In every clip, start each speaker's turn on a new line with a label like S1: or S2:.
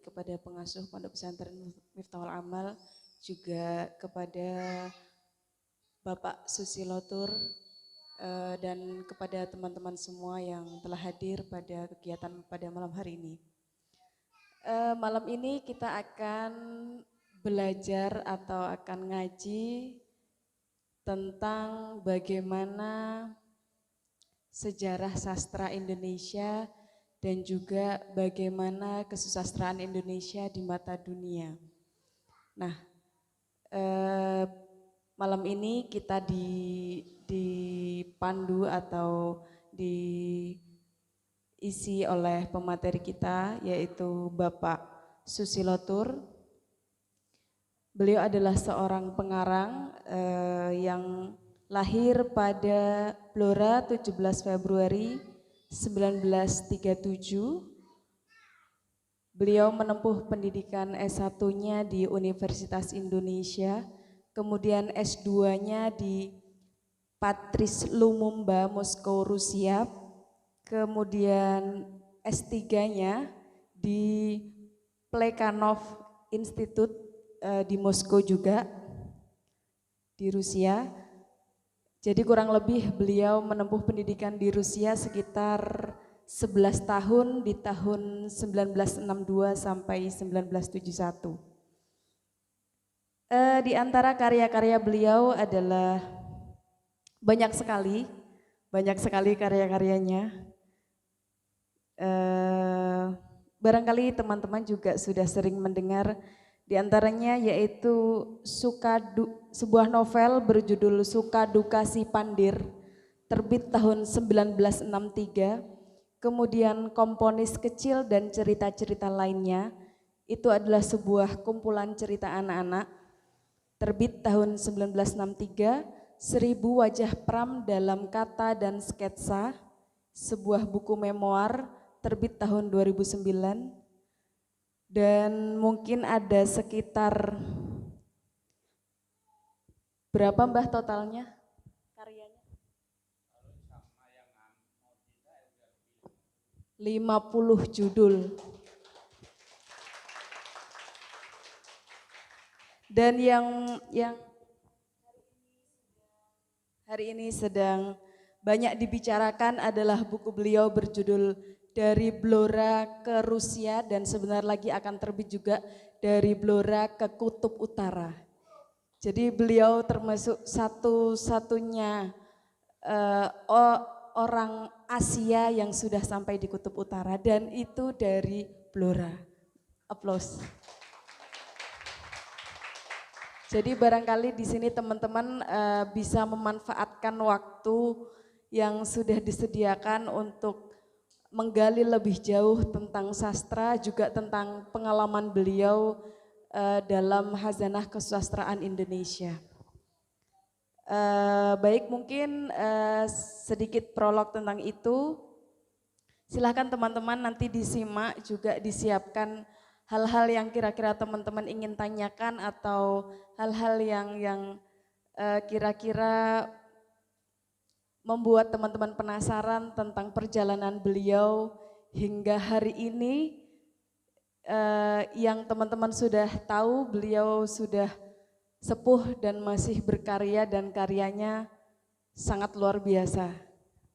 S1: kepada pengasuh Pondok Pesantren Miftahul Amal, juga kepada Bapak Susilo Tur, dan kepada teman-teman semua yang telah hadir pada kegiatan pada malam hari ini. Malam ini kita akan belajar atau akan ngaji tentang bagaimana sejarah sastra Indonesia dan juga bagaimana kesusastraan Indonesia di mata dunia. Nah, malam ini kita dipandu atau diisi oleh pemateri kita, yaitu Bapak Susilo Tur. Beliau adalah seorang pengarang yang lahir pada Blora 17 Februari 1937. Beliau menempuh pendidikan S1-nya di Universitas Indonesia, kemudian S2-nya di Patris Lumumba, Moskow, Rusia, kemudian S3-nya di Plekhanov Institute di Moskow juga, di Rusia. Jadi kurang lebih beliau menempuh pendidikan di Rusia sekitar 11 tahun di tahun 1962 sampai 1971. Di antara karya-karya beliau adalah banyak sekali karya-karyanya. Barangkali teman-teman juga sudah sering mendengar, di antaranya yaitu sebuah novel berjudul Suka Duka Si Pandir, terbit tahun 1963. Kemudian Komponis Kecil dan Cerita-cerita Lainnya, itu adalah sebuah kumpulan cerita anak-anak, terbit tahun 1963. 1000 Wajah Pram dalam Kata dan Sketsa, sebuah buku memoir, terbit tahun 2009. Dan mungkin ada sekitar berapa Mbah totalnya karyanya? 50 judul. Dan yang hari ini sedang banyak dibicarakan adalah buku beliau berjudul Dari Blora ke Rusia, dan sebentar lagi akan terbit juga Dari Blora ke Kutub Utara. Jadi beliau termasuk satu-satunya orang Asia yang sudah sampai di Kutub Utara, dan itu dari Blora. Aplaus. Jadi barangkali di sini teman-teman bisa memanfaatkan waktu yang sudah disediakan untuk menggali lebih jauh tentang sastra, juga tentang pengalaman beliau dalam khazanah kesusastraan Indonesia. Baik, mungkin sedikit prolog tentang itu. Silahkan teman-teman nanti disimak, juga disiapkan hal-hal yang kira-kira teman-teman ingin tanyakan atau hal-hal yang kira-kira membuat teman-teman penasaran tentang perjalanan beliau hingga hari ini. Yang teman-teman sudah tahu, beliau sudah sepuh dan masih berkarya, dan karyanya sangat luar biasa.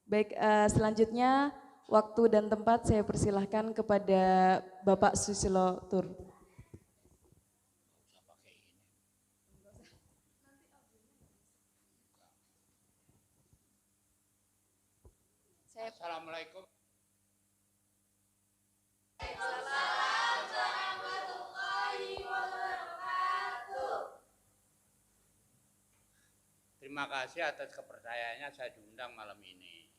S1: Baik, selanjutnya waktu dan tempat saya persilahkan kepada Bapak Susilo Tur.
S2: Assalamualaikum. Terima kasih atas kepercayaannya saya diundang malam ini.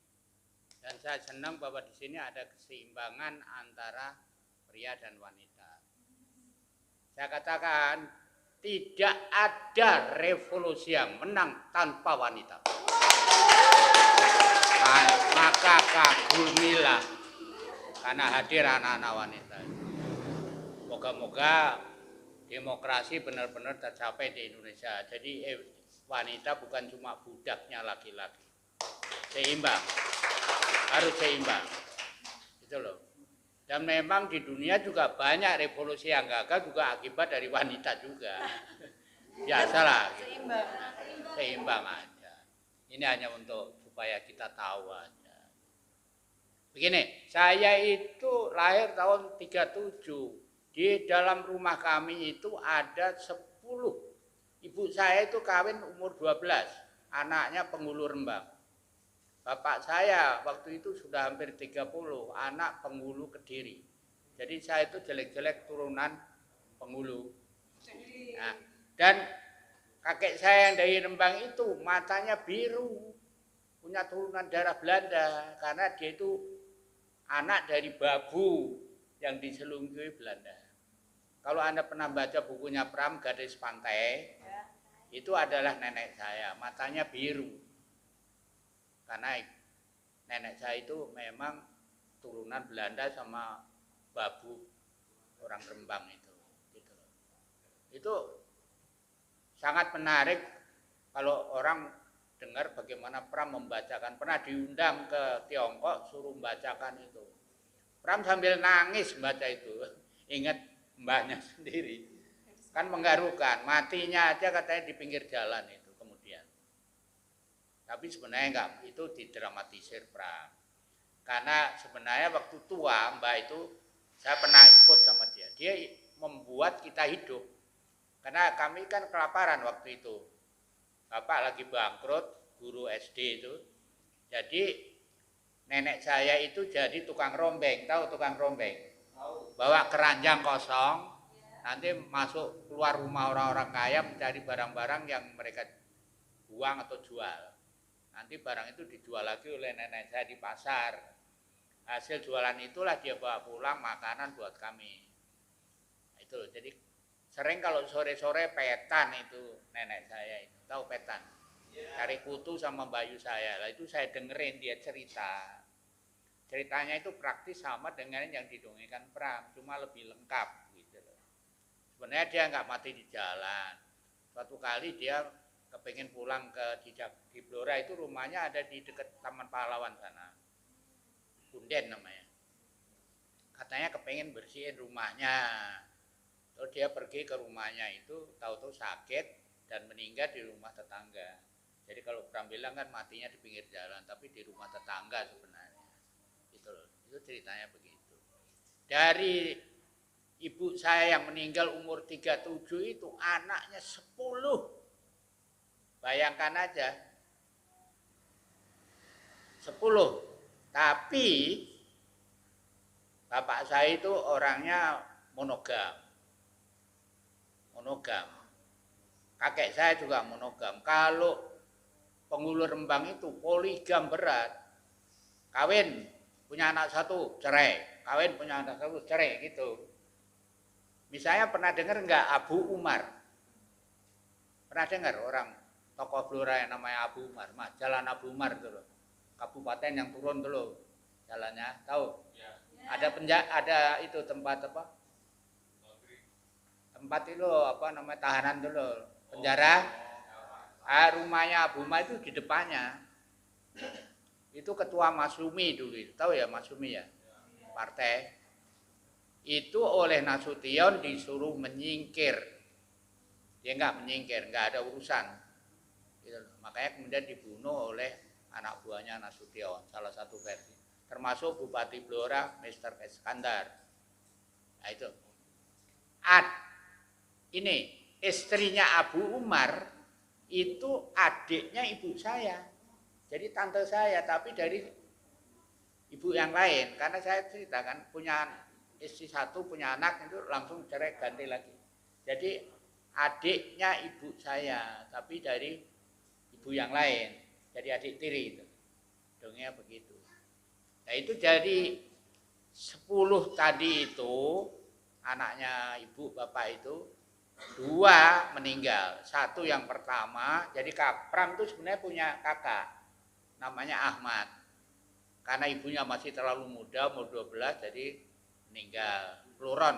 S2: Dan saya senang bahwa di sini ada keseimbangan antara pria dan wanita. Saya katakan tidak ada revolusi yang menang tanpa wanita. Maka kagumilah karena hadir anak-anak wanita. Moga-moga demokrasi benar-benar tercapai di Indonesia. Jadi wanita bukan cuma budaknya laki-laki. Seimbang. Harus seimbang. Gitu loh. Dan memang di dunia juga banyak revolusi yang gagal juga akibat dari wanita juga. Biasalah.
S1: Seimbang.
S2: Seimbang aja. Ini hanya untuk supaya kita tahu aja. Begini, saya itu lahir tahun 37. Di dalam rumah kami itu ada 10. Ibu saya itu kawin umur 12. Anaknya penghulu Rembang. Bapak saya waktu itu sudah hampir 30, anak penghulu Kediri. Jadi saya itu jelek-jelek turunan penghulu. Nah, dan kakek saya yang dari Rembang itu matanya biru, punya turunan darah Belanda karena dia itu anak dari babu yang diselunggui Belanda. Kalau Anda pernah baca bukunya Pram Gadis Pantai, itu adalah nenek saya, matanya biru. Karena nenek saya itu memang turunan Belanda sama babu orang Rembang itu. Gitu. Itu sangat menarik kalau orang dengar bagaimana Pram membacakan. Pernah diundang ke Tiongkok suruh membacakan itu. Pram sambil nangis membaca itu. Ingat mbaknya sendiri. Kan mengharukan. Matinya aja katanya di pinggir jalan itu kemudian. Tapi sebenarnya enggak, itu didramatisir Pram. Karena sebenarnya waktu tua Mbak itu saya pernah ikut sama dia. Dia membuat kita hidup. Karena kami kan kelaparan waktu itu. Bapak lagi bangkrut, guru SD itu. Jadi nenek saya itu jadi tukang rombeng, tahu tukang rombeng? Bawa keranjang kosong, nanti masuk keluar rumah orang-orang kaya mencari barang-barang yang mereka buang atau jual. Nanti barang itu dijual lagi oleh nenek saya di pasar. Hasil jualan itulah dia bawa pulang makanan buat kami. Itu jadi sering kalau sore-sore petan itu nenek saya itu. Tahu petan? Cari kutu sama bayu saya. Lah itu saya dengerin dia cerita. Ceritanya itu praktis sama dengan yang didongengkan Pram, cuma lebih lengkap gitu loh. Sebenarnya dia nggak mati di jalan. Suatu kali dia kepengen pulang di Blora itu rumahnya ada di dekat Taman Pahlawan sana. Punden namanya. Katanya kepengen bersihin rumahnya. Terus dia pergi ke rumahnya itu, tahu-tahu sakit dan meninggal di rumah tetangga. Jadi kalau Pram bilang kan matinya di pinggir jalan, tapi di rumah tetangga sebenarnya. Gitu loh. Itu ceritanya begitu. Dari ibu saya yang meninggal umur 37 itu anaknya 10. Bayangkan aja 10. Tapi bapak saya itu orangnya monogam. Kakek saya juga monogam. Kalau penghulu Rembang itu poligam berat. Kawin punya anak satu cerai, kawin punya anak satu cerai gitu. Misalnya pernah dengar enggak Abu Umar? Pernah dengar orang tokoh Blora yang namanya Abu Umar, Jalan Abu Umar itu loh. Kabupaten yang turun itu loh jalannya, tahu? Ya. Ada itu tempat apa? Tempat itu apa namanya tahanan itu loh, penjara. Rumahnya Abu Umar itu di depannya. Itu ketua Masyumi dulu, tahu ya Masyumi ya? Partai. Itu oleh Nasution disuruh menyingkir. Dia enggak menyingkir, enggak ada urusan. Makanya kemudian dibunuh oleh anak buahnya Nasution, salah satu versi. Termasuk Bupati Blora, Mr. Iskandar. Nah itu. Ini istrinya Abu Umar itu adiknya ibu saya. Jadi tante saya, tapi dari ibu yang lain. Karena saya ceritakan punya istri satu, punya anak itu langsung cerai ganti lagi. Jadi adiknya ibu saya, tapi dari ibu yang lain, jadi adik tiri itu. Dongnya begitu. Nah itu jadi 10 tadi itu anaknya ibu bapak itu 2 meninggal. 1 yang pertama, jadi Pram itu sebenarnya punya kakak namanya Ahmad. Karena ibunya masih terlalu muda, umur 12, jadi meninggal. Pluron.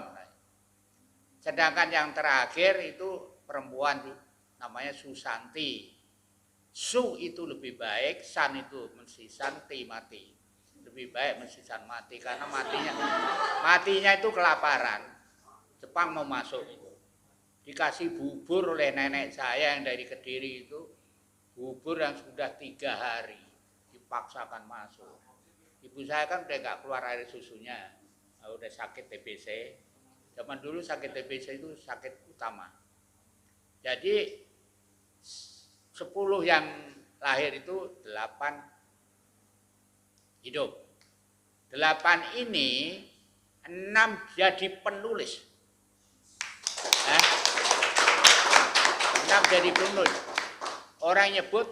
S2: Sedangkan yang terakhir itu perempuan namanya Susanti. Su itu lebih baik, san itu mensisan, ti mati. lebih baik mesisan mati karena matinya itu kelaparan. Jepang mau masuk itu. Dikasih bubur oleh nenek saya yang dari Kediri itu, bubur yang sudah 3 hari dipaksakan masuk. Ibu saya kan udah nggak keluar air susunya, udah sakit TBC. Zaman dulu sakit TBC itu sakit utama. Jadi 10 yang lahir itu 8 hidup. 8 ini 6 jadi penulis. 6 jadi penulis. Orang nyebut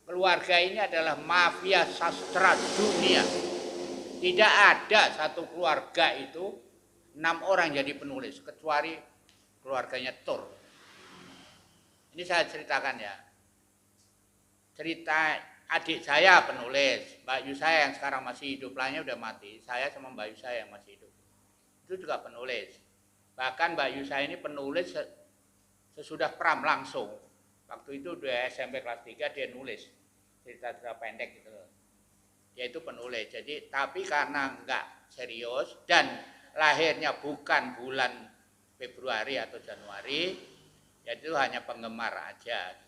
S2: keluarga ini adalah mafia sastra dunia. Tidak ada satu keluarga itu 6 orang jadi penulis kecuali keluarganya Tur. Ini saya ceritakan ya. Cerita adik saya penulis, Mbak Yu saya yang sekarang masih hidup, lainnya udah mati. Saya sama Mbak Yu saya yang masih hidup. Itu juga penulis. Bahkan Mbak Yu saya ini penulis sesudah Pram langsung. Waktu itu udah SMP kelas 3 dia nulis cerita-cerita pendek gitu. Dia itu penulis. Jadi tapi karena enggak serius dan lahirnya bukan bulan Februari atau Januari, ya itu hanya penggemar aja.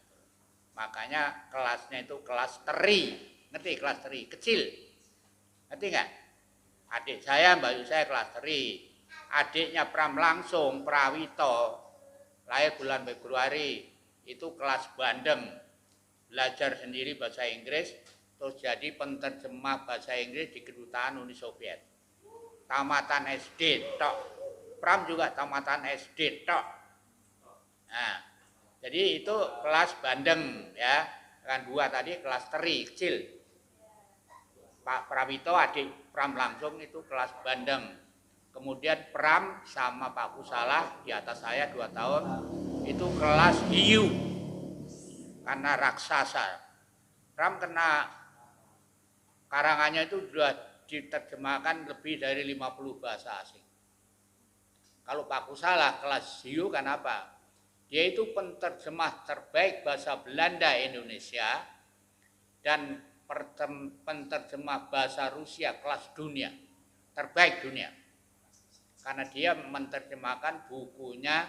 S2: Makanya kelasnya itu kelas teri, ngerti kelas teri kecil, ngerti nggak? Adik saya, Mbak Yu saya kelas teri, adiknya Pram langsung, Prawito, lahir bulan Februari, itu kelas bandeng, belajar sendiri bahasa Inggris, terus jadi penterjemah bahasa Inggris di kedutaan Uni Soviet. Tamatan SD tok, Pram juga tamatan SD tok. Nah, jadi itu kelas bandeng ya, kan 2 tadi kelas teri kecil. Pak Prawito adik Pram langsung itu kelas bandeng. Kemudian Pram sama Pak Kusalah di atas saya 2 tahun itu kelas hiu karena raksasa. Pram kena karangannya itu sudah diterjemahkan lebih dari 50 bahasa asing. Kalau Pak Kusalah kelas hiu kan apa? Dia itu penterjemah terbaik bahasa Belanda Indonesia dan penterjemah bahasa Rusia kelas dunia, terbaik dunia. Karena dia menerjemahkan bukunya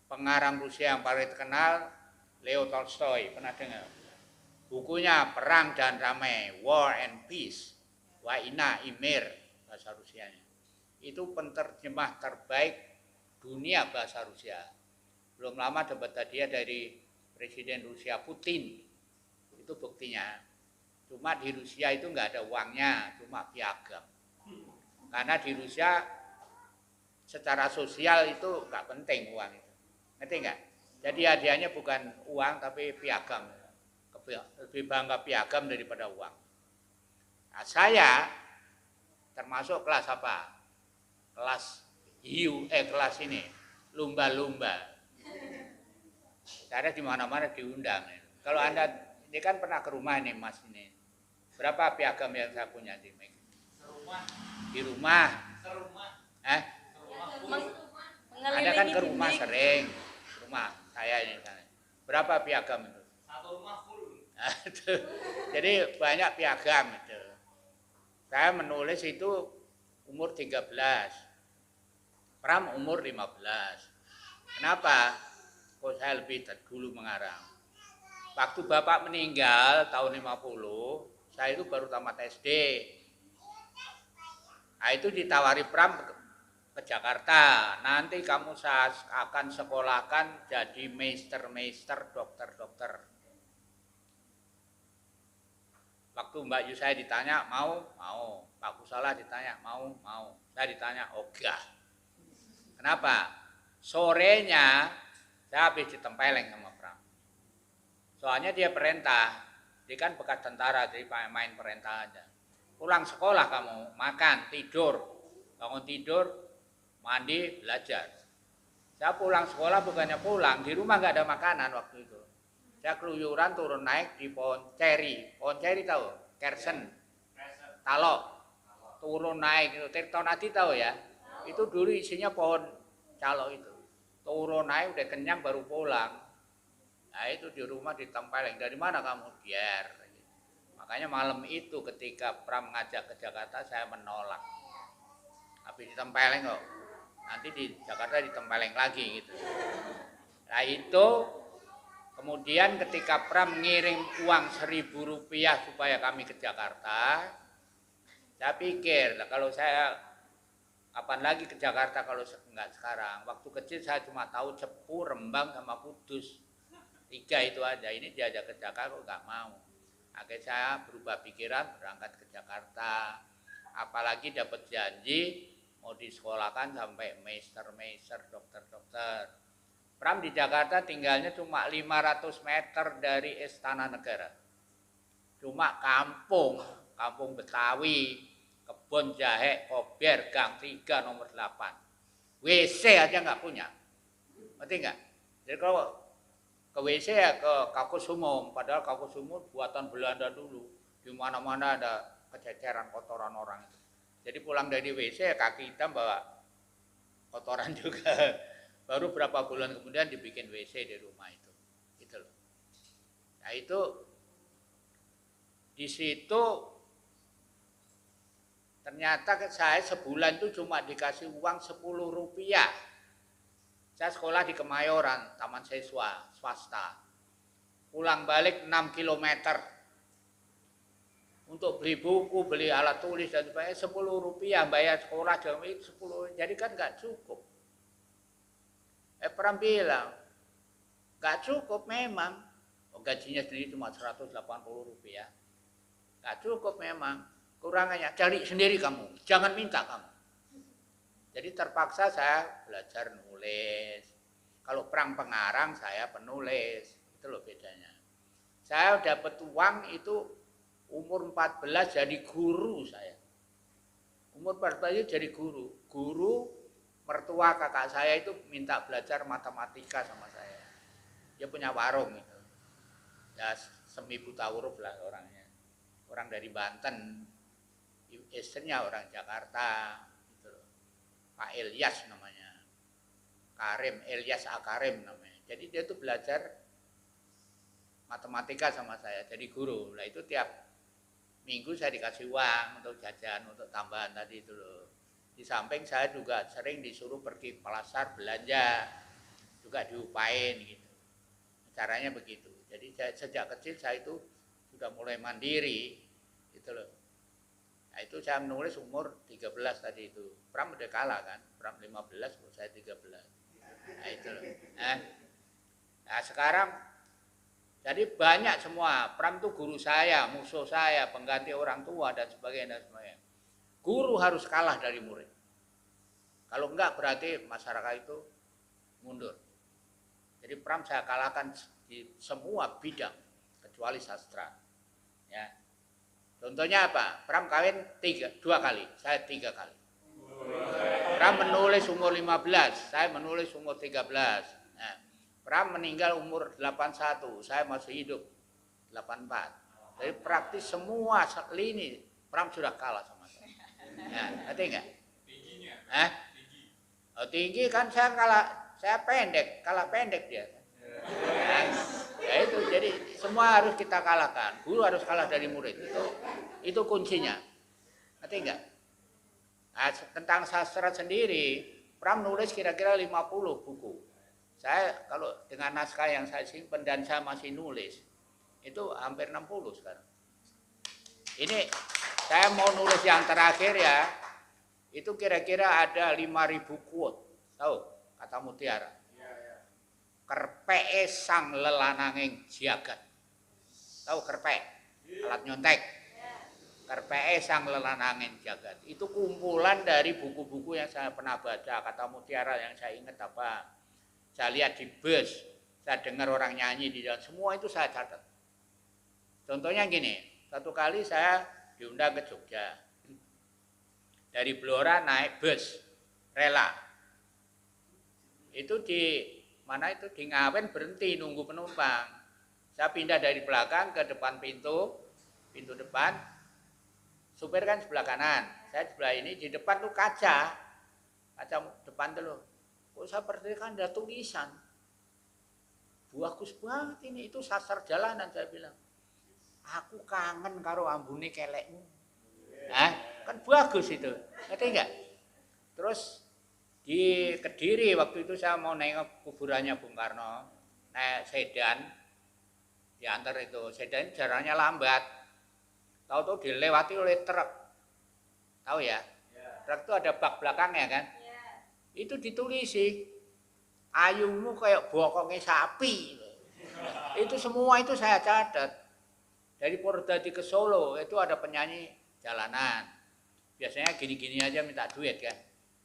S2: pengarang Rusia yang paling terkenal, Leo Tolstoy, pernah dengar? Bukunya Perang dan Damai, War and Peace, Waina Imir, bahasa Rusianya. Itu penterjemah terbaik dunia bahasa Rusia. Belum lama dapat hadiah dari Presiden Rusia Putin. Itu buktinya. Cuma di Rusia itu nggak ada uangnya, cuma piagam. Karena di Rusia secara sosial itu nggak penting uang itu. Ngerti nggak? Jadi hadiahnya bukan uang tapi piagam. Lebih bangga piagam daripada uang. Nah, saya termasuk kelas apa? Kelas hiu, kelas ini lumba-lumba. Saya di mana-mana diundang. Kalau Anda ini kan pernah ke rumah ini Mas ini. Berapa piagam yang saya punya di Meg? Di rumah. Anda kan ke rumah sering. Rumah saya ini. Berapa piagam itu? 1 rumah full. Jadi banyak piagam itu. Saya menulis itu umur 13. Pram umur 15. Kenapa? Kok saya lebih dulu mengarang. Waktu Bapak meninggal tahun 50, saya itu baru tamat SD. Nah, itu ditawari Pram ke Jakarta. Nanti kamu akan sekolahkan jadi meister, dokter. Waktu Mbak Yu saya ditanya, mau. Pak Kusalah ditanya, mau. Saya ditanya, ogah. Kenapa? Sorenya saya habis ditempeleng sama Pram. Soalnya dia perintah, dia kan bekas tentara, jadi main perintah aja. Pulang sekolah kamu, makan, tidur, bangun tidur, mandi, belajar. Saya pulang sekolah bukannya pulang, di rumah nggak ada makanan waktu itu. Saya keluyuran turun naik di pohon ceri tahu, kersen, talok, turun naik itu, Tirtonadi tahu ya, itu dulu isinya pohon calok itu, turun naik udah kenyang baru pulang. Nah itu di rumah ditempeleng, dari mana kamu? Biar. Makanya malam itu ketika Pram ngajak ke Jakarta saya menolak. Habis ditempeleng kok. Nanti di Jakarta ditempeleng lagi gitu. Nah itu kemudian ketika Pram ngirim uang Rp1.000 supaya kami ke Jakarta, saya pikir kalau saya kapan lagi ke Jakarta kalau enggak sekarang. Waktu kecil saya cuma tahu Cepu, Rembang sama Kudus. 3 itu aja. Ini diajak ke Jakarta kok enggak mau. Akhirnya saya berubah pikiran berangkat ke Jakarta. Apalagi dapat janji mau disekolahkan sampai master, dokter. Pram di Jakarta tinggalnya cuma 500 meter dari Istana Negara. Cuma kampung Betawi, kebun jahe, kober, gang 3 nomor 8. WC aja nggak punya. Ngerti nggak? Jadi kalau ke WC ya ke kakus umum, padahal kakus umum buatan Belanda dulu. Di mana-mana ada kececeran kotoran orang itu. Jadi pulang dari WC ya kaki hitam bawa kotoran juga. Baru berapa bulan kemudian dibikin WC di rumah itu. Gitu loh. Nah itu di situ ternyata saya sebulan itu cuma dikasih uang Rp10. Saya sekolah di Kemayoran, taman siswa swasta. Pulang balik 6 km. Untuk beli buku, beli alat tulis dan sebagainya Rp10 bayar sekolah jam itu 10. Jadi kan nggak cukup. Pram bilang nggak cukup memang. Gajinya sendiri cuma Rp180. Nggak cukup memang. Kurangannya cari sendiri kamu, jangan minta kamu. Jadi terpaksa saya belajar nulis. Kalau Pram pengarang, saya penulis. Itu loh bedanya. Saya dapat uang itu umur 14 jadi guru saya. Umur 14 jadi guru. Guru mertua kakak saya itu minta belajar matematika sama saya. Dia punya warung itu. Ya semi buta huruf lah orangnya. Orang dari Banten. Istrinya orang Jakarta gitu loh. Pak Ilyas namanya. Ilyas Akarim namanya. Jadi dia tuh belajar matematika sama saya jadi guru. Nah itu tiap minggu saya dikasih uang untuk jajan, untuk tambahan tadi itu loh. Di samping saya juga sering disuruh pergi ke pasar belanja, juga diupain gitu. Caranya begitu. Jadi sejak kecil saya itu sudah mulai mandiri gitu loh. Nah itu saya menulis umur 13 tadi itu. Pram udah kalah kan, Pram 15, saya 13. Nah itu loh. Nah sekarang jadi banyak semua. Pram itu guru saya, musuh saya, pengganti orang tua dan sebagainya. Guru harus kalah dari murid. Kalau enggak berarti masyarakat itu mundur. Jadi Pram saya kalahkan di semua bidang kecuali sastra. Ya. Contohnya apa? Pram kawin 2 kali, saya 3 kali. Pram menulis umur 15, saya menulis umur 13. Nah, Pram meninggal umur 81, saya masih hidup 84. Jadi praktis semua lini Pram sudah kalah sama saya. Ya, ngerti enggak? Tingginya. Oh, tinggi kan saya kalah, saya pendek, kalah pendek dia. Nah, ya itu jadi semua harus kita kalahkan. Guru harus kalah dari murid. Itu kuncinya. Ngerti enggak? Nah, tentang sastra sendiri, Pram nulis kira-kira 50 buku. Saya kalau dengan naskah yang saya simpan dan saya masih nulis, itu hampir 60 sekarang. Ini saya mau nulis yang terakhir ya, itu kira-kira ada 5.000 quote. Tahu kata mutiara? Kerpeke sang lelananging jagat. Tahu kerpek? Alat nyontek. Kerpeke sang lelananging jagat. Itu kumpulan dari buku-buku yang saya pernah baca. Kata mutiara yang saya ingat apa? Saya lihat di bus, saya dengar orang nyanyi di dalam. Semua itu saya catat. Contohnya gini, satu kali saya diundang ke Jogja. Dari Blora naik bus, rela. Itu di mana itu di Ngawen berhenti nunggu penumpang. Saya pindah dari belakang ke depan pintu depan. Supir kan sebelah kanan, saya sebelah ini, di depan tuh kaca depan tuh loh. Kok seperti kan ada tulisan. Bagus banget ini, itu sasar jalanan saya bilang. Aku kangen karo ambune kelekmu. Kan bagus itu. Ngerti enggak? Terus di Kediri waktu itu saya mau nengok kuburannya Bung Karno, naik sedan, diantar itu. Sedan jalannya lambat. Tahu-tahu dilewati oleh truk. Tahu ya? Truk itu ada bak belakangnya kan? Itu ditulisi, ayumu kayak bokongnya sapi. Itu semua itu saya catat. Dari Purwodadi ke Solo itu ada penyanyi jalanan. Biasanya gini-gini aja minta duit kan.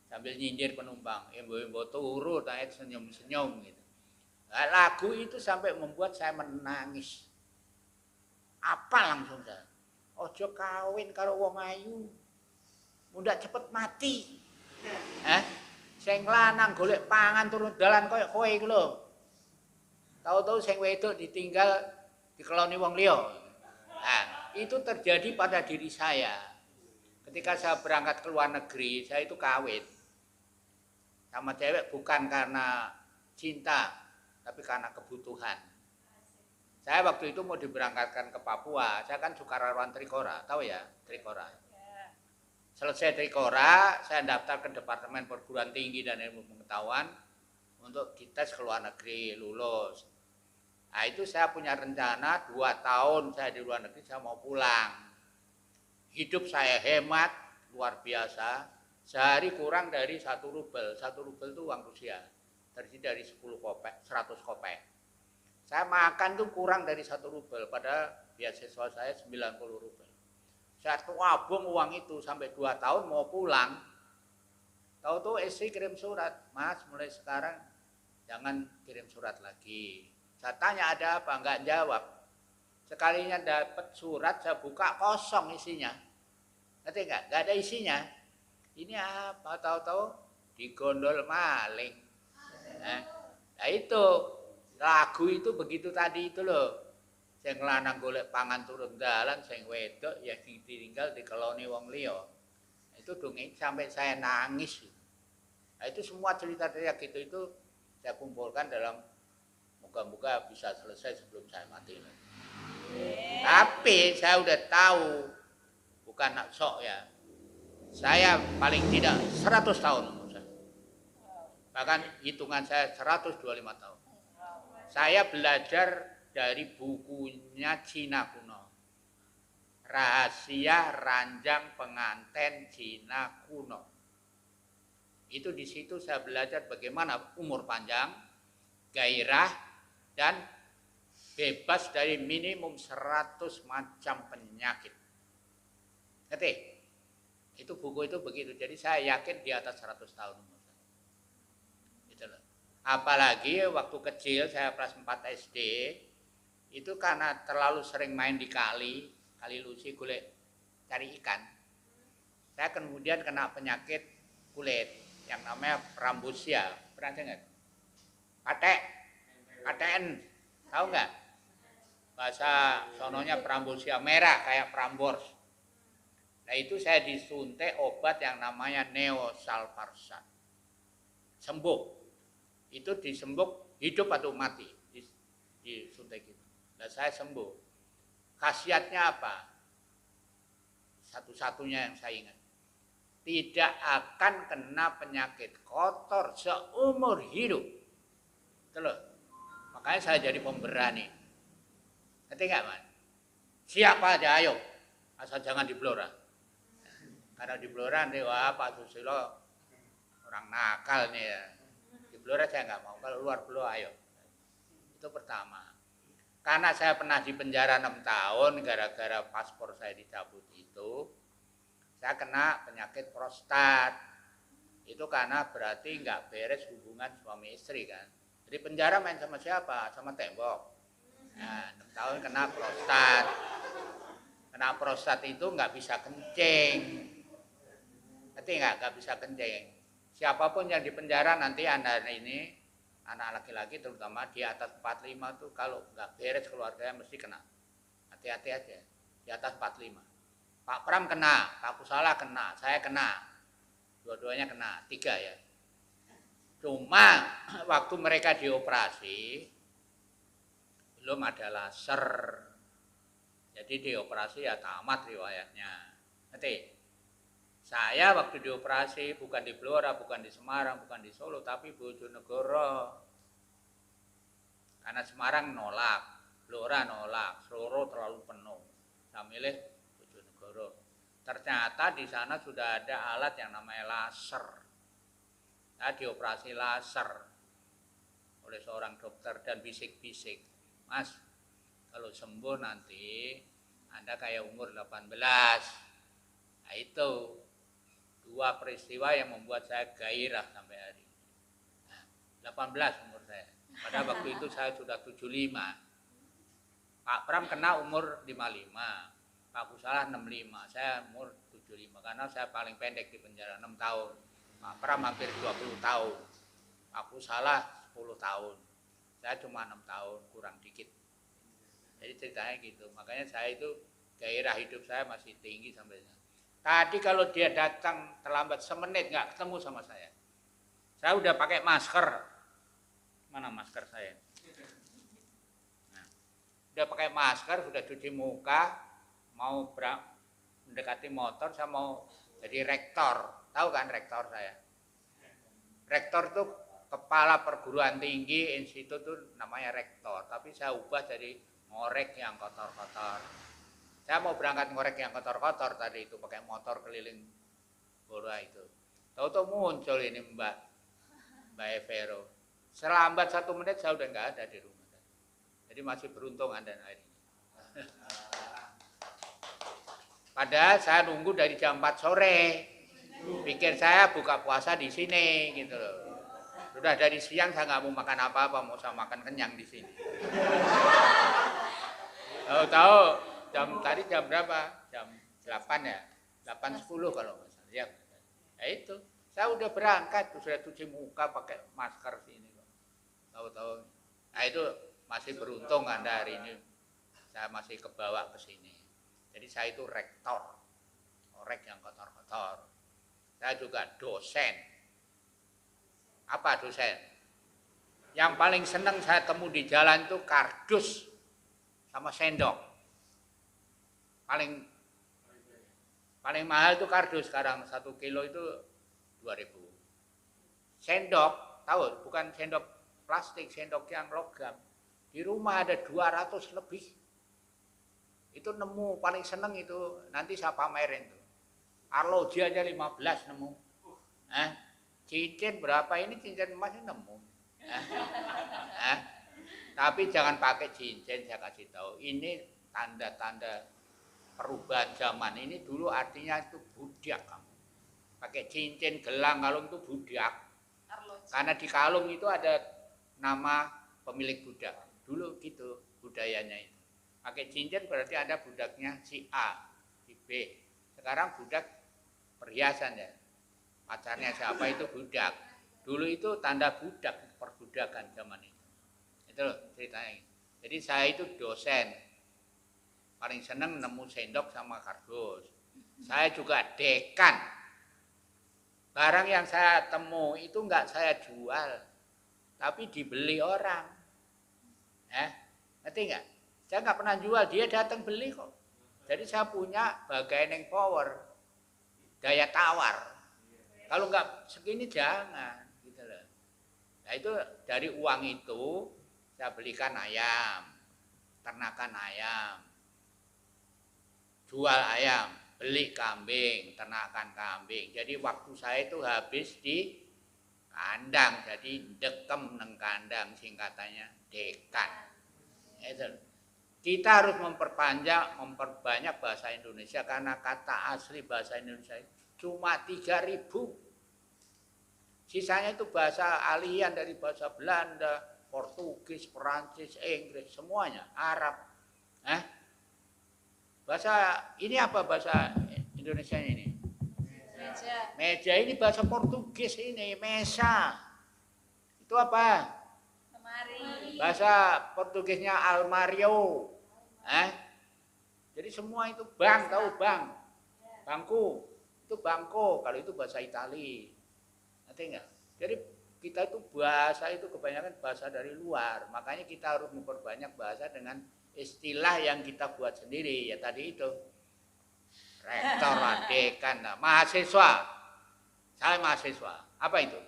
S2: Sambil nyindir penumpang. Embo-embo turu, naik senyum-senyum gitu. Nah, lagu itu sampai membuat saya menangis. Apa langsung saya? Ojo kawin karo wong ayu. Mundak cepet mati. Sing lanang golek pangan turun dalan koyo kowe iku lho. Tahu-tahu sing wedok ditinggal dikeloni wong liya. Nah, itu terjadi pada diri saya. Ketika saya berangkat ke luar negeri, saya itu kawin sama cewek bukan karena cinta, tapi karena kebutuhan. Saya waktu itu mau diberangkatkan ke Papua, saya kan sukarelawan Trikora, tahu ya Trikora. Selesai Trikora, saya daftar ke Departemen Perguruan Tinggi dan Ilmu Pengetahuan untuk dites ke luar negeri, lulus. Nah itu saya punya rencana 2 tahun saya di luar negeri, saya mau pulang. Hidup saya hemat, luar biasa. Sehari kurang dari 1 rubel. 1 rubel itu uang Rusia. Terdiri dari 10 kopek, 100 kopek. Saya makan tuh kurang dari 1 rubel, padahal beasiswa saya 90 rubel. Saya tabung uang itu sampai 2 tahun mau pulang. Tahu-tahu istri kirim surat, Mas mulai sekarang jangan kirim surat lagi. Saya tanya ada apa, enggak jawab. Sekalinya dapat surat saya buka kosong isinya. Ngerti enggak? Enggak ada isinya. Ini apa? Tahu-tahu digondol maling. Nah itu lagu itu begitu tadi itu loh. Sing lanang golek pangan turun dalan, sing wedok ya ditinggal dikeloni wong liya. Itu dongeng sampai saya nangis. Nah itu semua cerita-cerita gitu itu saya kumpulkan dalam moga-moga bisa selesai sebelum saya mati. Tapi saya udah tahu, bukan nak sok ya. Saya paling tidak 100 tahun umur saya. Bahkan hitungan saya 125 tahun. Saya belajar dari bukunya Cina kuno. Rahasia Ranjang Pengantin Cina kuno. Itu di situ saya belajar bagaimana umur panjang, gairah, dan bebas dari minimum 100 macam penyakit. Ngerti? Itu buku itu begitu. Jadi saya yakin di atas 100 tahun umur saya. Gitu loh. Apalagi waktu kecil saya kelas 4 SD, itu karena terlalu sering main di kali Lusi golek cari ikan. Saya kemudian kena penyakit kulit yang namanya Prambusia. Pernah dengar? KTN. Tahu nggak? Bahasa sononya Prambusia, merah kayak Prambors. Nah itu saya disuntik obat yang namanya Neosalvarsan. Sembuh. Itu disembuk hidup atau mati. Disuntik itu. Nah saya sembuh. Khasiatnya apa? Satu-satunya yang saya ingat. Tidak akan kena penyakit kotor seumur hidup. Itu loh. Makanya saya jadi pemberani. Ngerti nggak, Mas? Siapa aja ayo. Asal jangan di Blora. Karena di Blora nih, wah Pak Susilo orang nakal nih ya. Di Blora saya nggak mau, kalau luar Blora ayo. Itu pertama. Karena saya pernah di penjara 6 tahun gara-gara paspor saya dicabut itu, saya kena penyakit prostat. Itu karena berarti nggak beres hubungan suami istri kan. Jadi penjara main sama siapa? Sama tembok. Nah, 6 tahun kena prostat. Kena prostat itu nggak bisa kencing. Ngerti nggak bisa kencing. Siapapun yang di penjara nanti Anda ini, anak laki-laki terutama di atas 45 tuh kalau nggak beres keluarganya mesti kena. Hati-hati aja, di atas 45. Pak Pram kena, Pak Kusala kena, saya kena. Dua-duanya kena, 3 ya. Cuma waktu mereka dioperasi, belum ada laser. Jadi dioperasi ya tamat riwayatnya. Ngerti? Saya waktu dioperasi bukan di Blora, bukan di Semarang, bukan di Solo, tapi Bojonegoro. Karena Semarang nolak, Blora nolak, Solo terlalu penuh. Saya milih Bojonegoro. Ternyata di sana sudah ada alat yang namanya laser. Saya dioperasi laser oleh seorang dokter dan bisik-bisik, Mas, kalau sembuh nanti Anda kayak umur 18. Nah itu dua peristiwa yang membuat saya gairah sampai hari ini. Nah, 18 umur saya. Pada waktu itu saya sudah 75. Pak Pram kena umur 55. Pak Kusalah 65. Saya umur 75 karena saya paling pendek di penjara 6 tahun. Pak Pram hampir 20 tahun. Pak Kusalah 10 tahun. Saya cuma 6 tahun, kurang dikit. Jadi ceritanya gitu. Makanya saya itu gairah hidup saya masih tinggi sampai sekarang. Tadi kalau dia datang terlambat semenit nggak ketemu sama saya udah pakai masker. Mana masker saya? Nah, udah pakai masker, sudah cuci muka, mau mendekati motor, saya mau jadi rektor. Tahu kan rektor saya? Rektor itu kepala perguruan tinggi, institut itu namanya rektor. Tapi saya ubah jadi ngorek yang kotor-kotor. Saya mau berangkat ngorek yang kotor-kotor tadi itu pakai motor keliling Blora itu. Tahu-tahu muncul ini Mbak Evero. Selambat 1 menit saya udah nggak ada di rumah. Jadi masih beruntung Anda hari ini. Padahal saya nunggu dari jam 4 sore. Pikir saya buka puasa di sini gitu loh. Sudah dari siang saya nggak mau makan apa-apa, mau saya makan kenyang di sini. Tahu tadi jam berapa? Jam 8 ya? 8.10 kalau nggak salah. Ya itu. Saya udah berangkat, sudah cuci muka pakai masker sini. Tahu-tahu. Nah itu masih beruntung Anda hari ini. Saya masih kebawa ke sini. Jadi saya itu rektor. Orek yang kotor-kotor. Saya juga dosen. Apa dosen? Yang paling senang saya temu di jalan itu kardus sama sendok. Paling mahal itu kardus, sekarang 1 kilo itu 2.000. Sendok, tahu bukan sendok plastik, sendok yang logam. Di rumah ada 200 lebih. Itu nemu, paling seneng itu, nanti saya pamerin tuh. Arloji aja 15 nemu. Cincin berapa ini, cincin emasnya nemu. Tapi jangan pakai cincin, saya kasih tahu. Ini tanda-tanda perubahan zaman. Ini dulu artinya itu budak kamu. Pakai cincin, gelang, kalung itu budak. Karena di kalung itu ada nama pemilik budak. Dulu gitu budayanya itu. Pakai cincin berarti ada budaknya si A, si B. Sekarang budak perhiasan ya. Pacarnya siapa itu budak. Dulu itu tanda budak, perbudakan zaman itu. Itu loh ceritanya. Jadi saya itu dosen. Paling seneng nemu sendok sama kardus. Saya juga dekan. Barang yang saya temu itu enggak saya jual, tapi dibeli orang. Ngerti enggak? Saya enggak pernah jual, dia datang beli kok. Jadi saya punya bargaining power, daya tawar. Kalau enggak segini jangan, gitu loh. Nah itu dari uang itu saya belikan ayam, ternakan ayam, jual ayam, beli kambing, ternakan kambing. Jadi waktu saya itu habis di kandang, jadi dekem neng kandang, singkatannya dekan. Itu. Kita harus memperbanyak bahasa Indonesia karena kata asli bahasa Indonesia cuma 3.000. Sisanya itu bahasa alian dari bahasa Belanda, Portugis, Perancis, Inggris, semuanya, Arab. Bahasa ini apa bahasa Indonesia ini? Meja. Meja ini bahasa Portugis ini, mesa. Itu apa? Lemari. Bahasa Portugisnya almario. Jadi semua itu bank, tahu bank? Bangku. Itu bangko, kalau itu bahasa Itali. Ngerti enggak? Jadi kita itu bahasa itu kebanyakan bahasa dari luar. Makanya kita harus memperbanyak bahasa dengan istilah yang kita buat sendiri, ya tadi itu. Rektor, dekan, mahasiswa. Saya mahasiswa. Apa itu?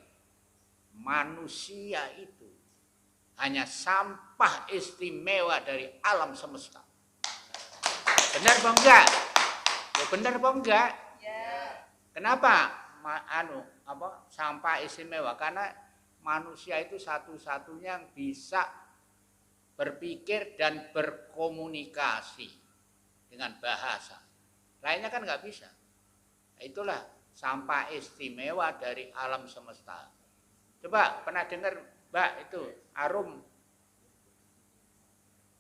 S2: Manusia itu hanya sampah istimewa dari alam semesta. Benar apa enggak? Ya, benar apa enggak? Ya. Kenapa? Sampah istimewa? Karena manusia itu satu-satunya yang bisa berpikir dan berkomunikasi dengan bahasa. Lainnya kan nggak bisa. Itulah sampah istimewa dari alam semesta. Coba pernah dengar Mbak itu Arum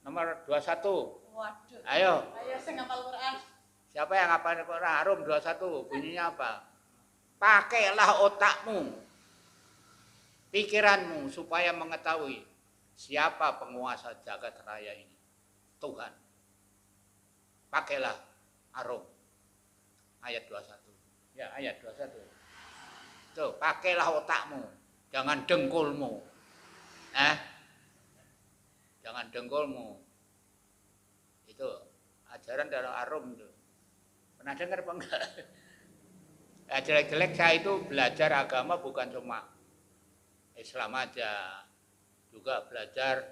S2: nomor 21.
S3: Waduh.
S2: Ayo.
S3: Ayo saya ngapal Quran.
S2: Siapa yang ngapal Quran? Arum 21. Bunyinya apa? Pakailah otakmu, pikiranmu supaya mengetahui siapa penguasa jagat raya ini. Tuhan. Pakailah Arum. Ayat 21. Ya, ayat 21. Tuh, pakailah otakmu, jangan dengkulmu. Jangan dengkulmu. Itu ajaran dari Arum itu. Pernah dengar apa enggak? Ya, jelek-jelek saya itu belajar agama bukan cuma Islam aja, juga belajar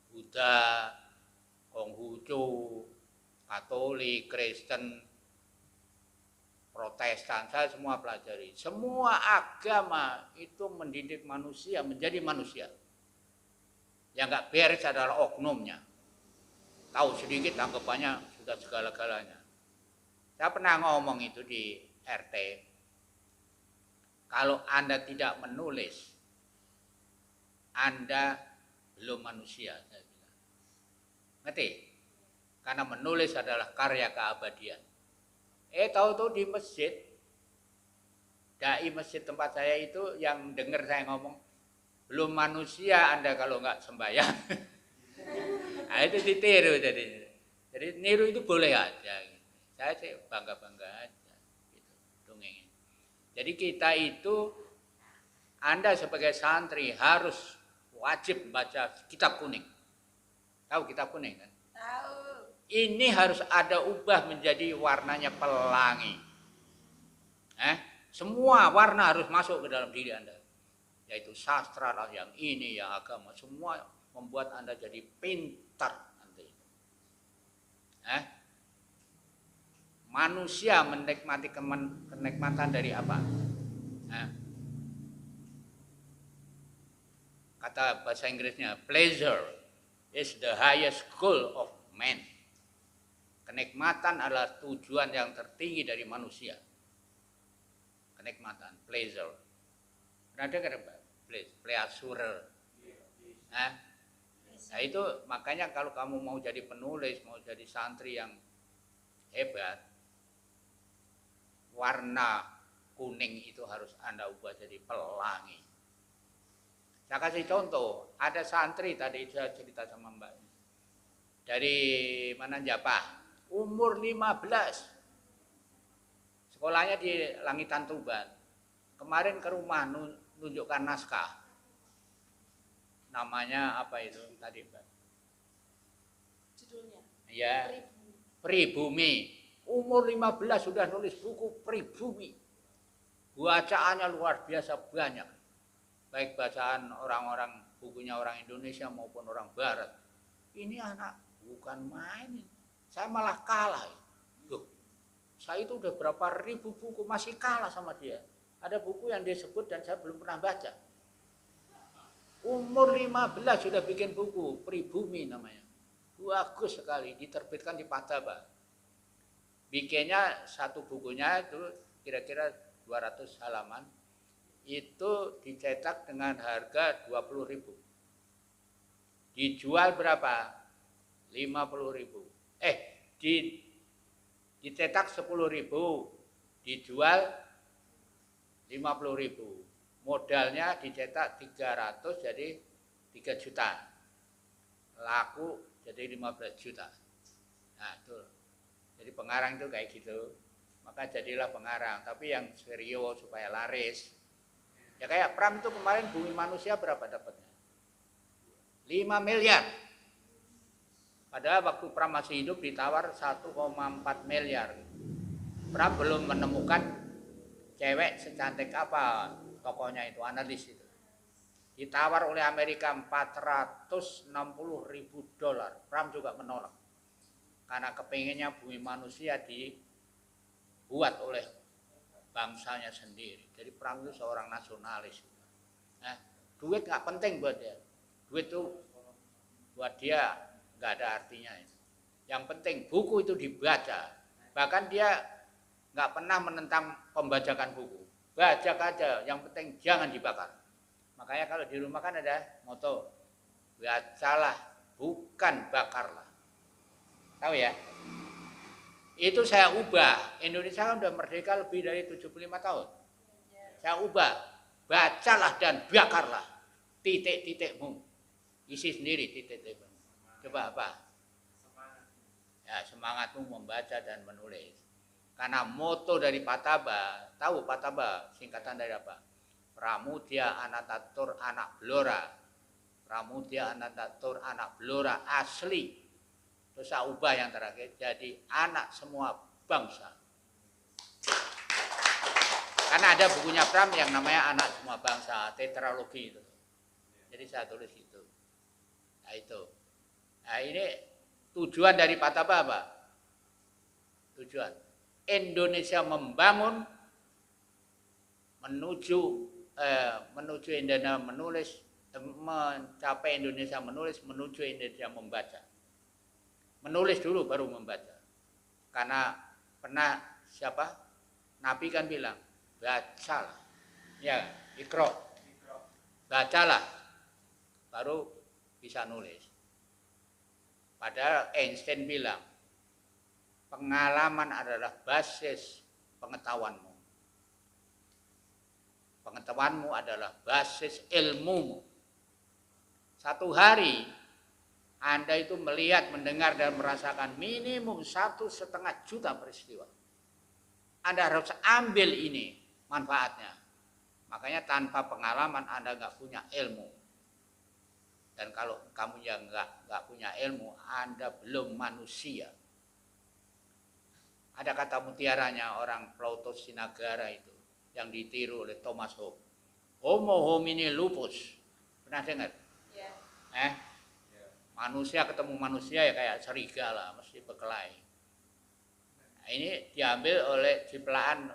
S2: Buddha, Konghucu, Katolik, Kristen, Protestan, saya semua pelajari. Semua agama itu mendidik manusia menjadi manusia. Yang nggak beres adalah oknumnya. Tahu sedikit anggapannya sudah segala-galanya. Saya pernah ngomong itu di RT. Kalau Anda tidak menulis, Anda belum manusia, saya bilang. Ngerti? Karena menulis adalah karya keabadian. Tahu-tahu di masjid, dai masjid tempat saya itu yang dengar saya ngomong, belum manusia Anda kalau nggak sembahyang. Nah, itu ditiru jadi niru itu boleh aja. Saya sih bangga-bangga aja gitu dongengnya. Jadi kita itu, Anda sebagai santri harus wajib baca kitab kuning. Tahu kitab kuning kan?
S3: Tahu.
S2: Ini harus ada ubah menjadi warnanya pelangi. Semua warna harus masuk ke dalam diri Anda. Yaitu sastra lah, yang ini, yang agama, semua membuat Anda jadi pintar nanti. Manusia menikmati kenikmatan dari apa? Kata bahasa Inggrisnya, pleasure is the highest goal of man. Kenikmatan adalah tujuan yang tertinggi dari manusia. Kenikmatan, pleasure. Pernah dengar Mbak? Pleasure. Nah itu makanya kalau kamu mau jadi penulis, mau jadi santri yang hebat, warna kuning itu harus Anda ubah jadi pelangi. Saya kasih contoh, ada santri tadi saya cerita sama Mbak. Dari mana Japah, umur 15. Sekolahnya di Langitan Tuban. Kemarin ke rumah nunjukkan naskah. Namanya apa itu tadi, Mbak?
S3: Judulnya?
S2: Ya, Pribumi. Umur 15 sudah nulis buku Pribumi. Bacaannya luar biasa banyak. Baik bacaan orang-orang, bukunya orang Indonesia maupun orang Barat. Ini anak bukan main. Saya malah kalah. Loh, saya itu udah berapa ribu buku masih kalah sama dia. Ada buku yang dia sebut dan saya belum pernah baca. Umur 15 sudah bikin buku, Pribumi namanya. Bagus sekali, diterbitkan di Pataba. Bikinnya satu bukunya itu kira-kira 200 halaman. Itu dicetak dengan harga 20.000. Dijual berapa? 50.000. Dicetak 10.000, dijual 50.000. Modalnya dicetak 300 jadi 3 juta. Laku jadi 15 juta. Nah, itu. Jadi pengarang itu kayak gitu. Maka jadilah pengarang, tapi yang serius supaya laris. Ya kayak Pram itu kemarin Bumi Manusia berapa dapatnya? 5 miliar. Padahal waktu Pram masih hidup ditawar 1,4 miliar. Pram belum menemukan cewek secantik apa tokonya itu, analis itu. Ditawar oleh Amerika 460.000 dolar. Pram juga menolak. Karena kepinginnya bumi manusia dibuat oleh bangsanya sendiri. Jadi Pram itu seorang nasionalis. Nah, duit nggak penting buat dia. Duit itu buat dia nggak ada artinya. Yang penting buku itu dibaca. Bahkan dia nggak pernah menentang pembajakan buku. Bajak aja, yang penting jangan dibakar. Makanya kalau di rumah kan ada moto, bacalah bukan bakarlah. Tahu ya? Itu saya ubah. Indonesia kan udah merdeka lebih dari 75 tahun. Saya ubah. Bacalah dan bakarlah. Titik-titikmu. Isi sendiri titik-titikmu. Coba apa? Ya, semangatmu membaca dan menulis. Karena moto dari Pataba, tahu Pataba singkatan dari apa? Pramudia Anantatur anak Blora. Pramudia Anantatur anak Blora asli. Terus saya ubah yang terakhir jadi anak semua bangsa. Karena ada bukunya Pram yang namanya anak semua bangsa, tetralogi itu. Jadi saya tulis itu. Nah itu. Nah ini tujuan dari Pataba apa? Tujuan Indonesia membangun menuju Indonesia menulis, mencapai Indonesia menulis, menuju Indonesia membaca. Menulis dulu baru membaca. Karena pernah siapa? Nabi kan bilang, bacalah. Ya, ikro. Bacalah. Baru bisa nulis. Padahal Einstein bilang, pengalaman adalah basis pengetahuanmu. Pengetahuanmu adalah basis ilmumu. Satu hari Anda itu melihat, mendengar dan merasakan minimum 1,5 juta peristiwa. Anda harus ambil ini manfaatnya. Makanya tanpa pengalaman Anda nggak punya ilmu. Dan kalau kamu yang nggak punya ilmu, Anda belum manusia. Ada kata mutiaranya orang Plautus Sinagara itu yang ditiru oleh Thomas Hobbes. Homo homini lupus. Pernah dengar? Ya. Manusia ketemu manusia ya kayak serigala, mesti berkelahi. Nah, ini diambil oleh ciptaan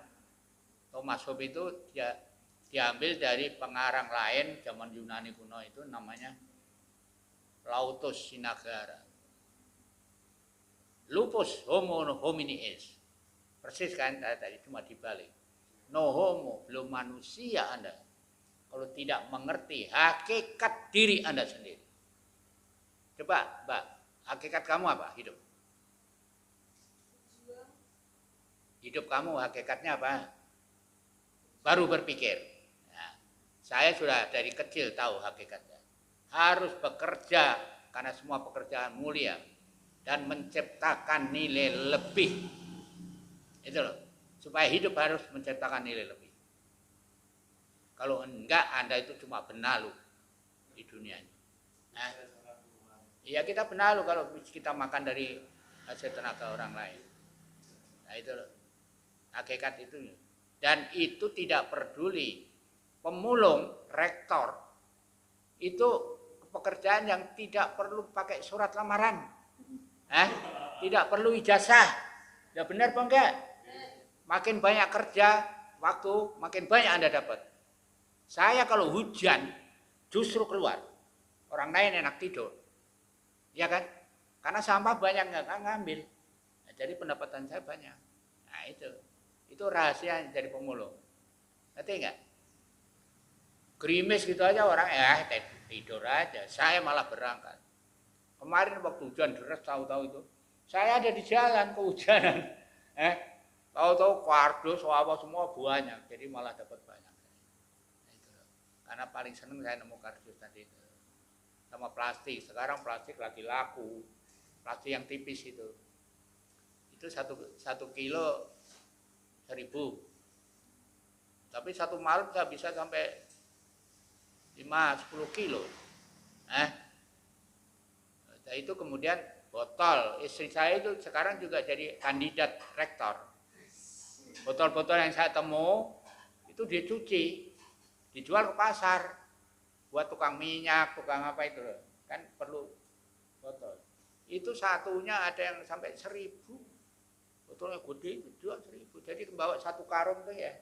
S2: Thomas Hobbes itu diambil dari pengarang lain zaman Yunani kuno itu namanya Plautus Sinagara. Lupus homo homini est. Persis kan tadi cuma dibalik. No homo, belum manusia Anda. Kalau tidak mengerti hakikat diri Anda sendiri. Coba, Mbak, hakikat kamu apa? Hidup. Hidup kamu hakikatnya apa? Baru berpikir. Nah, saya sudah dari kecil tahu hakikatnya. Harus bekerja karena semua pekerjaan mulia dan menciptakan nilai lebih. Itu loh. Supaya hidup harus menciptakan nilai lebih. Kalau enggak, Anda itu cuma benalu di dunia ini. Nah, iya kita benalu kalau kita makan dari hasil tenaga orang lain. Nah itu loh. Hakikat itu. Dan itu tidak peduli. Pemulung, rektor, itu pekerjaan yang tidak perlu pakai surat lamaran. Tidak perlu ijazah. Ya benar apa enggak? Makin banyak kerja, waktu, makin banyak Anda dapat. Saya kalau hujan, justru keluar. Orang lain enak tidur. Ya kan? Karena sampah banyak nggak ngambil. Nah, jadi pendapatan saya banyak. Nah itu rahasia jadi pemulung. Ngerti nggak? Gerimis gitu aja orang tidur aja. Saya malah berangkat. Kemarin waktu hujan deras tahu-tahu itu, saya ada di jalan kehujanan. Tahu-tahu kardus, apa semua banyak. Jadi malah dapat banyak. Nah, itu. Karena paling seneng saya nemu kardus tadi itu. Sama plastik. Sekarang plastik lagi laku. Plastik yang tipis itu. Itu 1 kilo 1.000. Tapi satu malam saya bisa sampai 5-10 kilo. Itu kemudian botol. Istri saya itu sekarang juga jadi kandidat rektor. Botol-botol yang saya temu itu dicuci, dijual ke pasar buat tukang minyak, tukang apa itu loh. Kan perlu botol. Itu satunya ada yang sampai 1.000. Botolnya gede itu jual 1.000. Jadi bawa satu karung tuh ya,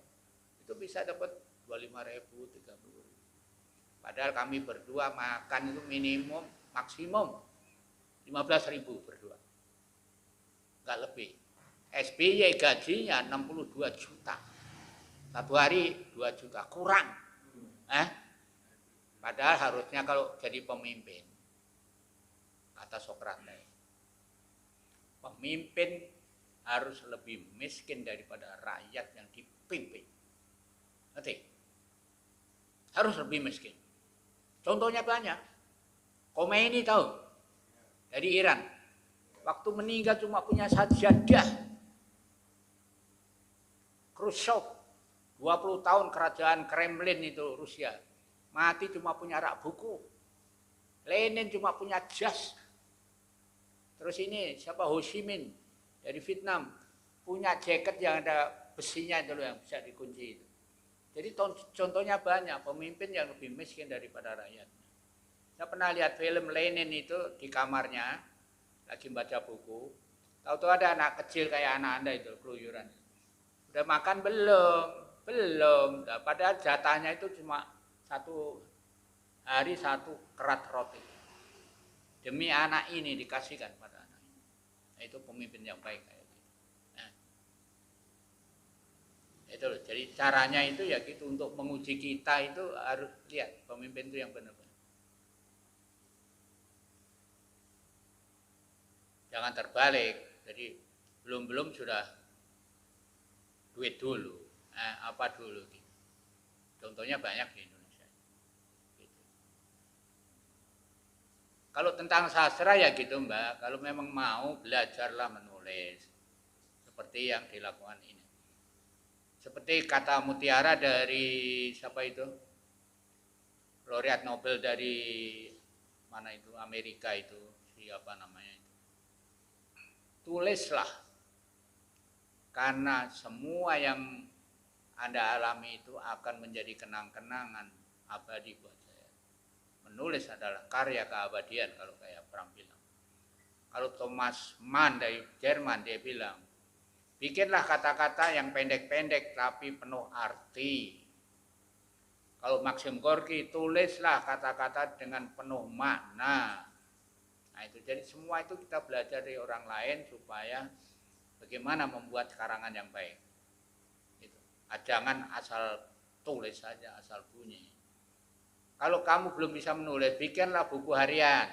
S2: itu bisa dapat 25.000, 30.000. Padahal kami berdua makan itu minimum, maksimum 15.000 berdua. Enggak lebih. SBY gajinya 62 juta. Satu hari 2 juta, kurang. Padahal harusnya kalau jadi pemimpin, kata Sokrates, pemimpin harus lebih miskin daripada rakyat yang dipimpin. Ngerti? Harus lebih miskin. Contohnya banyak. Khomeini tahu? Dari Iran. Waktu meninggal cuma punya sajadah. Khrushchev, 20 tahun kerajaan Kremlin itu Rusia. Mati cuma punya rak buku. Lenin cuma punya jas. Terus ini siapa, Ho Chi Minh dari Vietnam, punya jaket yang ada besinya itu loh, yang bisa dikunci itu. Jadi contohnya banyak, pemimpin yang lebih miskin daripada rakyatnya. Saya pernah lihat film Lenin itu di kamarnya, lagi baca buku. Tahu-tahu ada anak kecil kayak anak Anda itu, keluyuran. Udah makan belum? Belum. Nah, padahal jatahnya itu cuma satu hari 1 kerat roti. Demi anak ini dikasihkan pada anak ini. Nah, itu pemimpin yang baik kayak gitu. Nah, itu loh. Jadi caranya itu ya gitu, untuk menguji kita itu harus lihat pemimpin itu yang benar-benar. Jangan terbalik. Jadi belum sudah duit dulu. Apa dulu gitu. Contohnya banyak di Indonesia. Gitu. Kalau tentang sastra ya gitu Mbak, kalau memang mau belajarlah menulis. Seperti yang dilakukan ini. Seperti kata mutiara dari siapa itu? Laureat Nobel dari mana itu? Amerika itu. Siapa namanya itu? Tulislah. Karena semua yang Anda alami itu akan menjadi kenang-kenangan abadi buat saya. Menulis adalah karya keabadian kalau kayak Pram bilang. Kalau Thomas Mann dari Jerman dia bilang, bikinlah kata-kata yang pendek-pendek tapi penuh arti. Kalau Maxim Gorky, tulislah kata-kata dengan penuh makna. Nah itu, jadi semua itu kita belajar dari orang lain supaya bagaimana membuat karangan yang baik. Gitu. Jangan asal tulis saja, asal bunyi. Kalau kamu belum bisa menulis, bikinlah buku harian.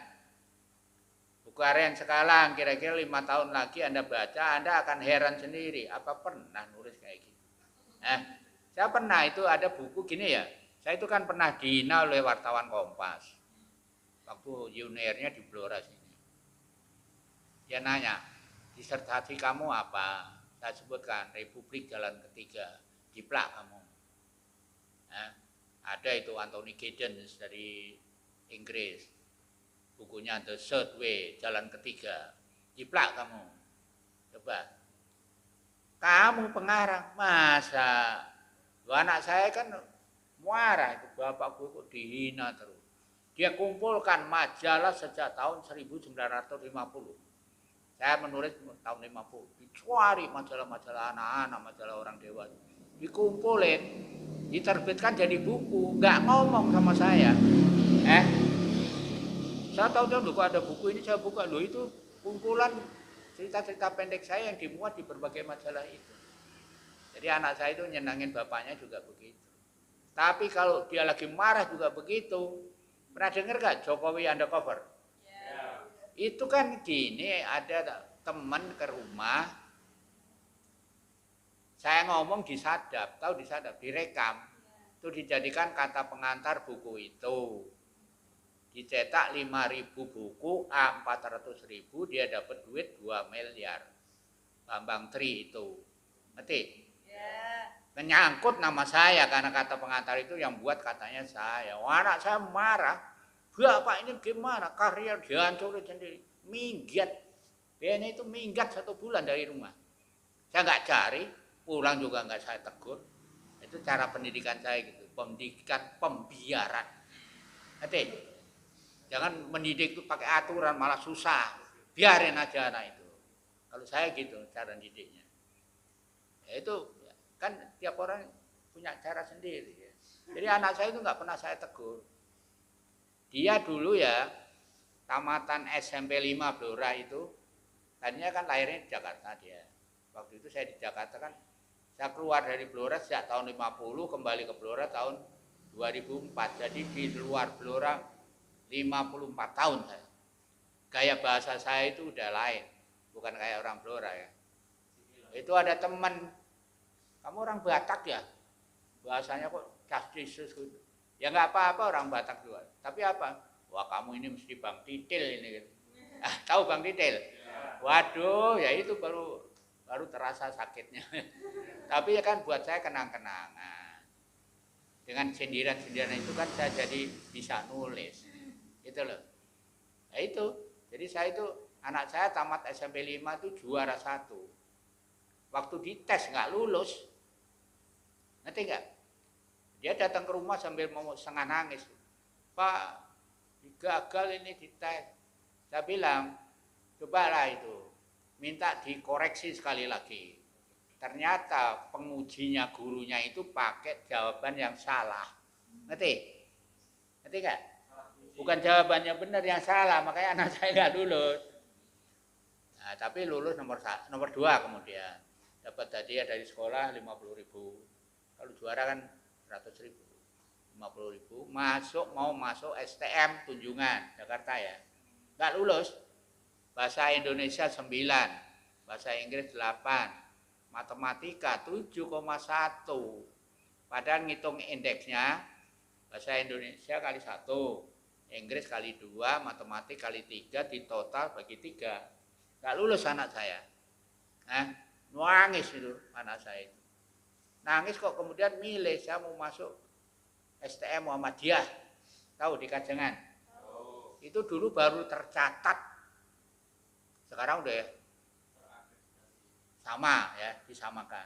S2: Buku harian sekarang, kira-kira 5 tahun lagi Anda baca, Anda akan heran sendiri. Apa pernah nulis kayak gitu? Saya pernah itu ada buku gini ya. Saya itu kan pernah dihina oleh wartawan Kompas. Waktu juniornya di Blora sini. Dia nanya, disertasi kamu apa? Saya sebutkan Republik Jalan Ketiga. Jiplak kamu. Ada itu Anthony Giddens dari Inggris. Bukunya The Third Way, Jalan Ketiga. Jiplak kamu. Coba. Kamu pengarang. Masa? Anak saya kan marah itu, bapakku kok dihina terus. Dia kumpulkan majalah sejak tahun 1950. Saya menulis tahun 50. Dicari majalah-majalah anak-anak, majalah orang dewasa. Dikumpulin, diterbitkan jadi buku. Nggak ngomong sama saya. Saya tahu kok ada buku ini, saya buka. Loh itu kumpulan cerita-cerita pendek saya yang dimuat di berbagai majalah itu. Jadi anak saya itu nyenangin bapaknya juga begitu. Tapi kalau dia lagi marah juga begitu. Pernah dengar gak Jokowi Undercover? Yeah. Itu kan gini, ada teman ke rumah, saya ngomong disadap, tahu disadap, direkam. Itu dijadikan kata pengantar buku itu. Dicetak 5.000 buku, 400.000, dia dapat duit 2 miliar. Bambang Tri itu. Ngerti? Yeah. Menyangkut nama saya karena kata pengantar itu yang buat katanya saya. Anak saya marah. Bapak ini gimana? Karya dihancurin sendiri. Minggat. Biayanya itu minggat 1 bulan dari rumah. Saya nggak cari, pulang juga nggak saya tegur. Itu cara pendidikan saya gitu, pendidikan pembiaran. Hati, jangan mendidik itu pakai aturan malah susah. Biarin aja anak itu. Kalau saya gitu cara didiknya. Ya itu kan tiap orang punya cara sendiri. Ya. Jadi anak saya itu nggak pernah saya tegur. Dia dulu ya tamatan SMP 5 Blora itu, tadinya kan lahirnya di Jakarta dia. Waktu itu saya di Jakarta kan, saya keluar dari Blora sejak tahun 50, kembali ke Blora tahun 2004. Jadi di luar Blora 54 tahun saya. Gaya bahasa saya itu udah lain, bukan kayak orang Blora ya. Itu ada teman, kamu orang Batak ya? Bahasanya kok casdisus gitu. Ya nggak apa-apa orang Batak juga. Tapi apa? Wah kamu ini mesti Bang Titil ini. Ah, tahu Bang Titil? Waduh, ya itu baru terasa sakitnya. Tapi ya kan buat saya kenang-kenangan. Dengan sindiran-sindiran itu kan saya jadi bisa nulis. Gitu loh. Ya itu. Jadi saya itu anak saya tamat SMP 5 itu juara 1. Waktu dites nggak lulus. Ngerti nggak? Dia datang ke rumah sambil mau setengah nangis. Pak, gagal ini dites. Saya bilang, cobalah itu. Minta dikoreksi sekali lagi. Ternyata pengujinya gurunya itu pakai jawaban yang salah. Ngerti? Ngerti nggak? Bukan jawabannya benar yang salah, makanya anak saya nggak lulus. Nah, tapi lulus nomor 2 kemudian. Dapat hadiah dari sekolah 50.000. Kalau juara kan 100.000. 50.000. Mau masuk STM Tunjungan, Jakarta ya. Nggak lulus. Bahasa Indonesia 9, bahasa Inggris 8, matematika 7,1. Padahal ngitung indeksnya, bahasa Indonesia kali 1, Inggris kali 2, matematik kali 3, di total bagi 3. Nggak lulus anak saya. Nah, nangis itu anak saya itu. Nangis kok kemudian milih, saya mau masuk STM Muhammadiyah. Tahu di Kajengan? Itu dulu baru tercatat. Sekarang udah ya, sama ya, disamakan.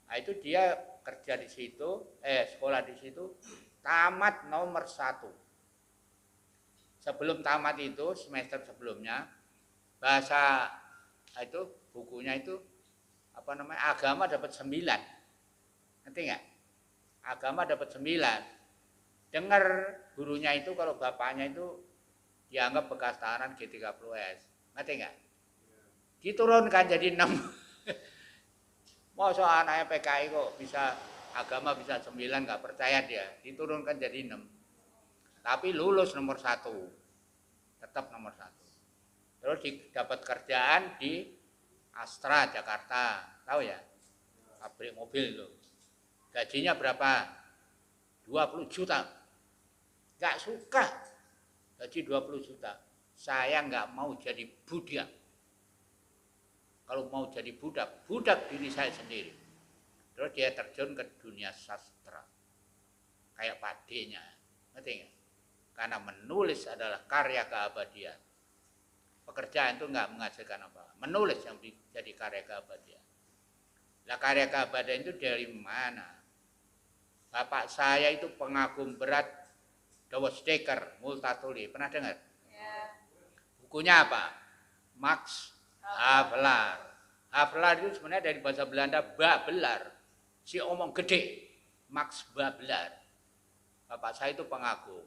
S2: Nah itu dia kerja di situ, sekolah di situ, tamat nomor 1. Sebelum tamat itu, semester sebelumnya, bahasa itu, bukunya itu, agama dapat 9. Ngerti nggak? Agama dapat 9. Dengar gurunya itu kalau bapaknya itu dianggap bekas tahanan G30S. Ngerti nggak? Diturunkan jadi 6. Masa anaknya PKI kok bisa agama bisa 9, nggak percaya dia. Diturunkan jadi 6. Tapi lulus nomor 1. Tetap nomor 1. Terus dapat kerjaan di Astra Jakarta. Tahu ya? Pabrik mobil itu. Gajinya berapa? 20 juta. Nggak suka. Gaji 20 juta. Saya nggak mau jadi budak. Kalau mau jadi budak diri saya sendiri. Terus dia terjun ke dunia sastra. Kayak Pak D-nya. Ngerti nggak? Karena menulis adalah karya keabadian. Pekerjaan itu nggak menghasilkan apa. Menulis yang jadi karya keabadian. Nah karya keabadian itu dari mana? Bapak saya itu pengagum berat Dawes Dekker, Multatuli. Pernah dengar? Ya. Bukunya apa? Max Havelaar. Havelaar itu sebenarnya dari bahasa Belanda babelar. Si omong gede. Max Babelar. Bapak saya itu pengagum.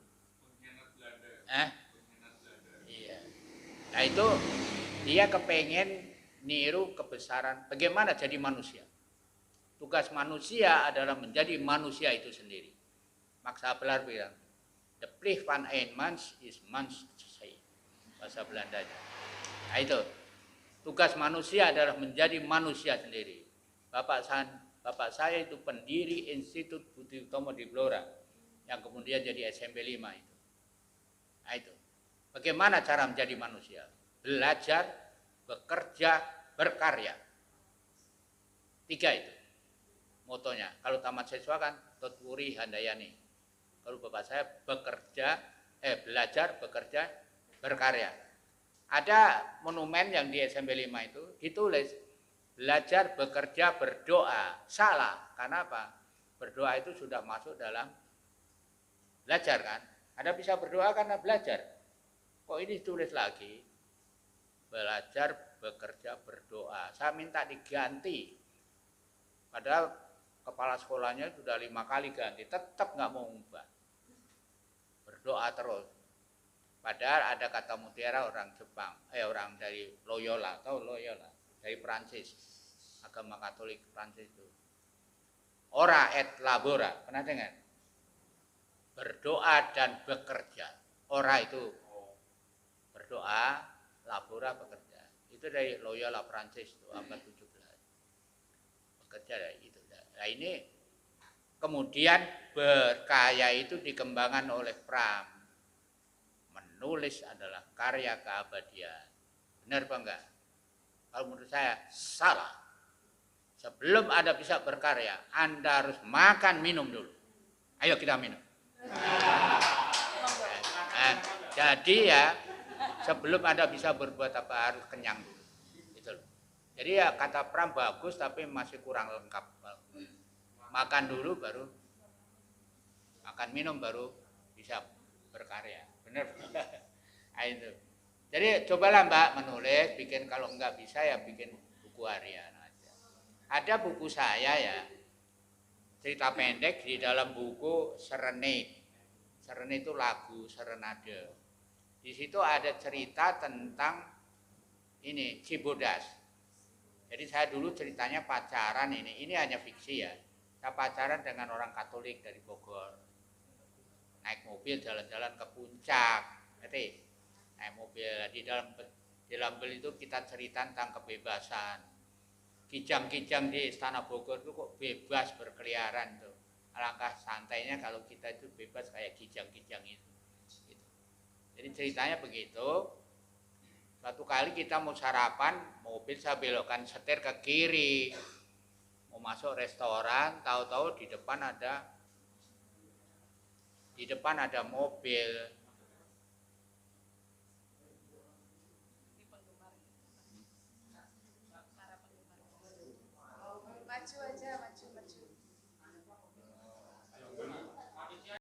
S2: Iya. Nah itu dia kepengen niru kebesaran. Bagaimana jadi manusia? Tugas manusia adalah menjadi manusia itu sendiri. Max Havelaar bilang, the plicht van een mens is mens te zijn. Bahasa Belandanya. Nah itu, tugas manusia adalah menjadi manusia sendiri. Bapak saya itu pendiri Institut Budi Utomo di Blora, yang kemudian jadi SMP 5 itu. Nah itu, bagaimana cara menjadi manusia? Belajar, bekerja, berkarya. 3 itu. Motonya, kalau tamat siswa kan Tutwuri Handayani. Kalau bapak saya belajar, bekerja, berkarya. Ada monumen yang di SMP 5 itu ditulis belajar, bekerja, berdoa. Salah. Karena apa? Berdoa itu sudah masuk dalam belajar kan. Anda bisa berdoa karena belajar. Kok ini ditulis lagi? Belajar, bekerja, berdoa. Saya minta diganti. Padahal kepala sekolahnya sudah 5 kali ganti. Tetap nggak mau ubah. Berdoa terus. Padahal ada kata mutiara orang Jepang, orang dari Loyola, tahu Loyola, dari Prancis, agama Katolik Prancis itu. Ora et labora, pernah dengar? Berdoa dan bekerja. Ora itu berdoa, labora bekerja. Itu dari Loyola Prancis itu abad 17. Bekerja dari itu. Nah ini kemudian berkaya itu dikembangkan oleh Pram. Menulis adalah karya keabadian. Benar apa enggak? Kalau menurut saya salah. Sebelum Anda bisa berkarya, Anda harus makan minum dulu. Ayo kita minum. Jadi ya, sebelum Anda bisa berbuat apa harus kenyang dulu. Gitu loh. Jadi ya kata Pram bagus tapi masih kurang lengkap. Makan dulu baru makan minum baru bisa berkarya. Benar. Nah, itu. Jadi cobalah Mbak menulis, bikin kalau enggak bisa ya bikin buku harian aja. Ada buku saya ya, cerita pendek di dalam buku Serenade. Serenade itu lagu serenade. Di situ ada cerita tentang ini Cibodas. Jadi saya dulu ceritanya pacaran ini hanya fiksi ya. Saya pacaran dengan orang Katolik dari Bogor. Naik mobil jalan-jalan ke puncak, ngerti? Naik mobil di dalam bel itu kita cerita tentang kebebasan. Kijang-kijang di Istana Bogor itu kok bebas berkeliaran tuh. Alangkah santainya kalau kita itu bebas kayak kijang-kijang itu. Gitu. Jadi ceritanya begitu. Suatu kali kita mau sarapan, mobil saya belokkan setir ke kiri. Mau masuk restoran, tahu-tahu di depan ada mobil.
S3: Maju aja, maju.